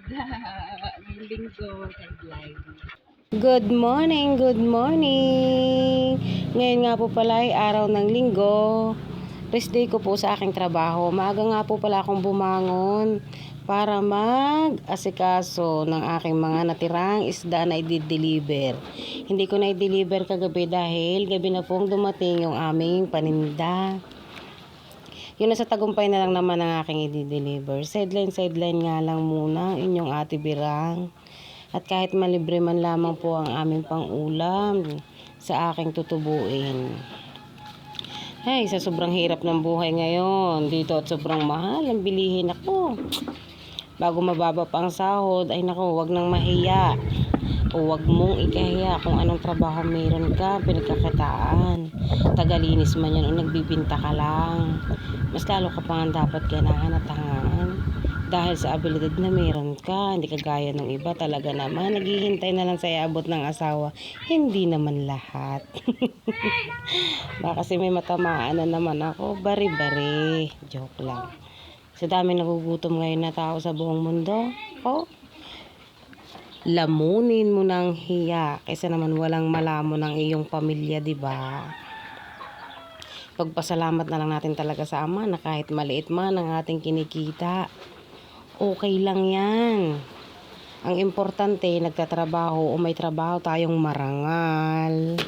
Ngayong linggo, headline. Good morning, good morning. Ngayon nga po pala ay araw ng linggo. Rest day ko po sa aking trabaho. Maaga nga po pala akong bumangon para mag-asikaso ng aking mga natirang isda na i-deliver. Hindi ko na i-deliver kagabi dahil gabi na pong dumating yung aming paninda. Yun nasa Tagumpay na lang naman ang aking i-deliver. Sideline nga lang muna inyong Ate Birang. At kahit malibre man lamang po ang aming pang-ulam sa aking tutubuin. Ay, sa sobrang hirap ng buhay ngayon, dito at sobrang mahal ang bilihin ako. Bago mababa pa ang sahod, ay naku, wag nang mahiya. O wag mong ikahiya kung anong trabaho meron ka, pinagkakitaan. Tagalinis man yan o nagbibinta ka lang. Mas lalo ka pa nga dapat ganahan at hangaan. Dahil sa abilidad na meron ka, hindi kagaya ng iba talaga naman. Naghihintay na lang sa iabot ng asawa. Hindi naman lahat. Baka kasi may matamaan na naman ako. Bari-bari. Joke lang. Sa dami nagugutom ngayon na tao sa buong mundo. Oh, lamunin mo ng hiya. Kaysa naman walang malamon ng iyong pamilya, di ba? Pagpasalamat na lang natin talaga sa Ama na kahit maliit man ang ating kinikita. Okay lang yan. Ang importante, nagtatrabaho o may trabaho tayong marangal.